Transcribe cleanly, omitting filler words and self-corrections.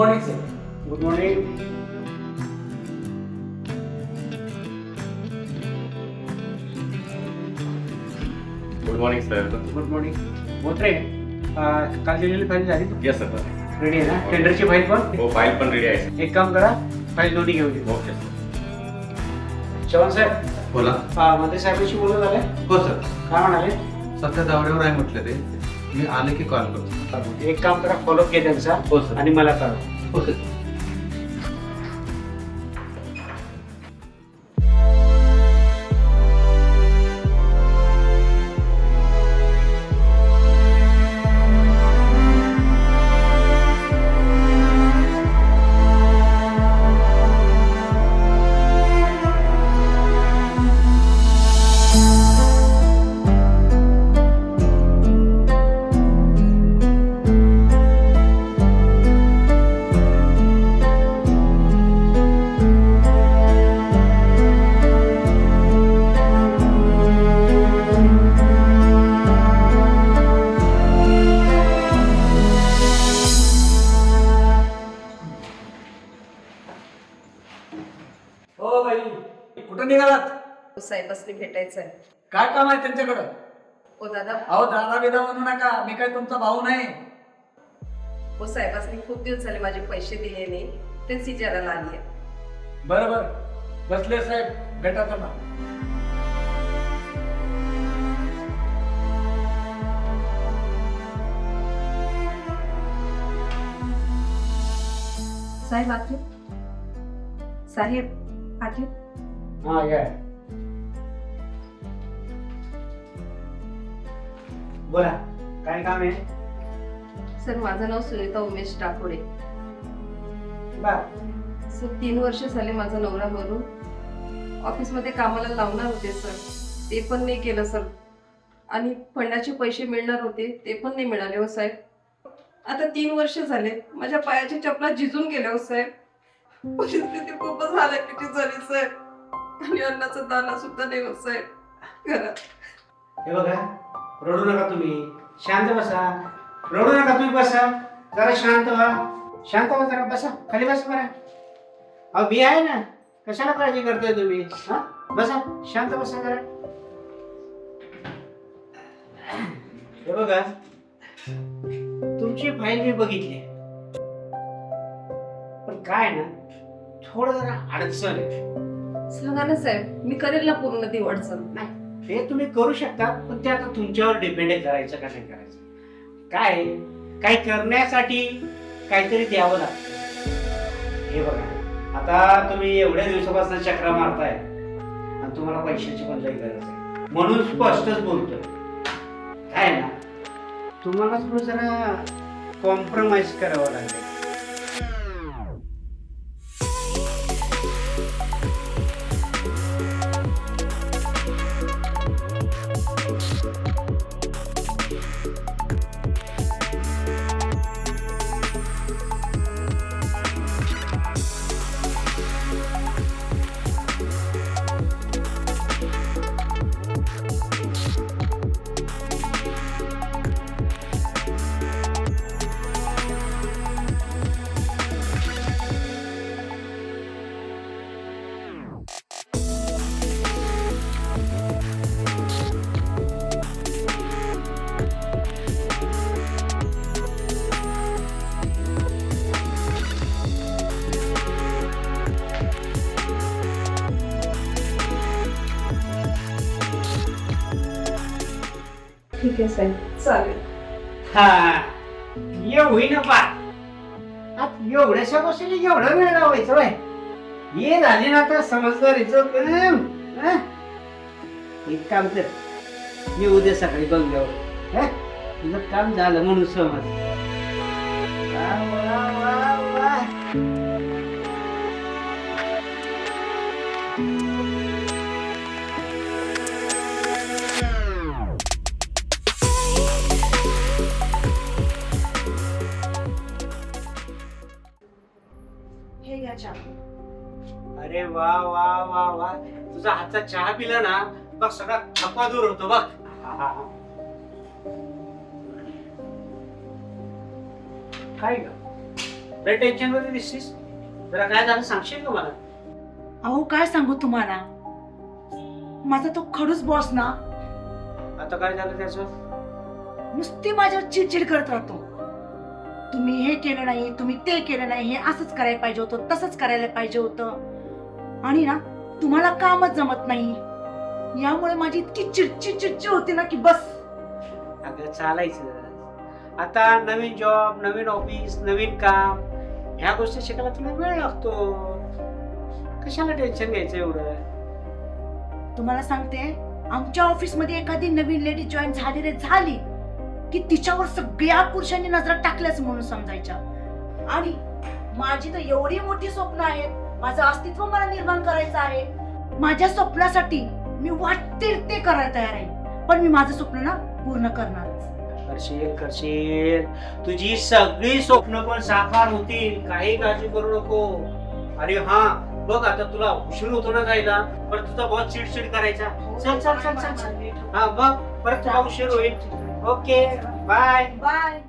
Morning sir. Good morning. Good morning sir. Good morning. Botre, काल दिलेली file झाली yes sir. Ready आहे ना? टेंडरची फाईल पण हो फाईल पण रेडी आहे. एक काम करा, फाईल दोन्ही घेऊन येतो. Okay sir. चव्हाण साहेब, बोला. मंत्री साहेबांशी बोलणं झालंय? हो सर. काय म्हणाले? सध्या दौऱ्यावर आहे म्हटलं ते. मी आले की कॉल करतो. एक काम करा, फॉलोअप घे त्यांचा हो सर. आणि मला कळवा. ओके. हो बाई, कुठं निघालात? साहेबांनी भेटायचं आहे. काय काम आहे त्यांच्याकडं? ओ दादा, अहो दादा बिदा म्हणू नका, मी काय तुमचा भाऊ नाही. ओ साहेबांनी खूप दिवस झाले माझे पैसे दिले नाही, तेच विचारायला आली आहे. बरं बरं, बसले साहेब, भेटा त्यांना. साहेब आले. साहेब आले. हा या. बोला, काय काम आहे? सर, माझं नाव सुनीता उमेश टाकोडे. बर. सर, 3 वर्ष झाले माझा नवरा मरून ऑफिसमध्ये कामाला लावणार होते सर, ते पण नाही केलं सर. आणि फंडाचे पैसे मिळणार होते, ते पण नाही मिळाले हो साहेब. आता 3 वर्ष झाले, माझ्या पायाच्या चपला झिजून गेल्या हो साहेब. परिस्थिती खूपच हालाकीची झाली साहेब. आणि अन्नाचा दाना सुद्धा नाही हो साहेब घरात. हे बघा, रडू नका तुम्ही, शांत बसा. रडू नका तुम्ही, बसा जरा, शांत व्हा. शांत व्हा जरा, बसा खाली, बसा बरं. अहो मी आहे ना, कशाला काळजी करताय तुम्ही? हा, बसा, शांत बसा जरा. हे बघा, तुमची फाईल मी बघितली, पण काय ना, थोडं जरा अडचण आहे. सांगा ना साहेब, मी करेल ना पूर्ण ती अडचण. नाही, ते तुम्ही करू शकता, पण ते आता तुमच्यावर डिपेंड करायचं का नाही करायचं. काय काय करण्यासाठी काहीतरी द्यावं लागतं. हे बघा, आता तुम्ही एवढ्या दिवसापासून चक्रा मारताय आणि तुम्हाला पैशाची पण लई गरज आहे, म्हणून स्पष्टच बोलतोय. काय ना, तुम्हाला थोडं जरा कॉम्प्रोमाइज करावं लागेल. ठीक आहे साहेब, चालेल. हा, ये होईना पा. आता एवढ्याशा गोष्टी एवढा वेळ लावायचं बाय. ये झाली ना आता समजदारीचं काम. एक काम कर, मी उद्या सकाळी बंगल्यावर, तुझं काम झालं म्हणून समज. वा, वा, वा, वा. हे घ्या चहा. अरे वा वा वा वा, तुझा हातचा चहा पिला ना, बघ सगळा थकवा दूर होतो बघ. काय ग, लय टेन्शन मध्ये दिसतीस. जरा काय झालं सांगशील का मला? अहो काय सांगू तुम्हाला, माझा तो खडूस बॉस ना आता काय झालं त्याचं? नुसती माझ्यावर चिडचिड करत राहतो. तुम्ही हे केलं नाही, तुम्ही ते केलं नाही, हे असंच करायला पाहिजे होतं, तसंच करायला पाहिजे होतं. आणि ना तुम्हाला कामच जमत नाही. यामुळे माझी इतकी चिडचिड होती ना की बस. अगं चालायचं. आता नवीन जॉब, नवीन ऑफिस, नवीन काम, ह्या गोष्टी शिकायला तुला वेळ लागतो. कशाला टेन्शन घ्यायचं एवढं? तुम्हाला सांगते, आमच्या ऑफिस मध्ये एखादी नवीन लेडी जॉईन झाली की तिच्यावर सगळ्या पुरुषांनी नजर टाकल्याच म्हणून समजायच्या. आणि माझी तर एवढी मोठी स्वप्न आहेत, माझं अस्तित्व मला निर्माण करायचं आहे. माझ्या स्वप्नासाठी मी वाटते ते करायला तयार आहे, पण मी माझं स्वप्न ना पूर्ण करणारच. करशील. तुझी सगळी स्वप्न पण साकार होतील, काही काळजी करू नको. अरे हा बघ, आता तुला उशीर होतो ना जायला, पण तुझा बहुत चिडचिड करायचा. चल चल चल चल चल. हा बघ, परत तुला उशीर होईल. Okay bye. बाय.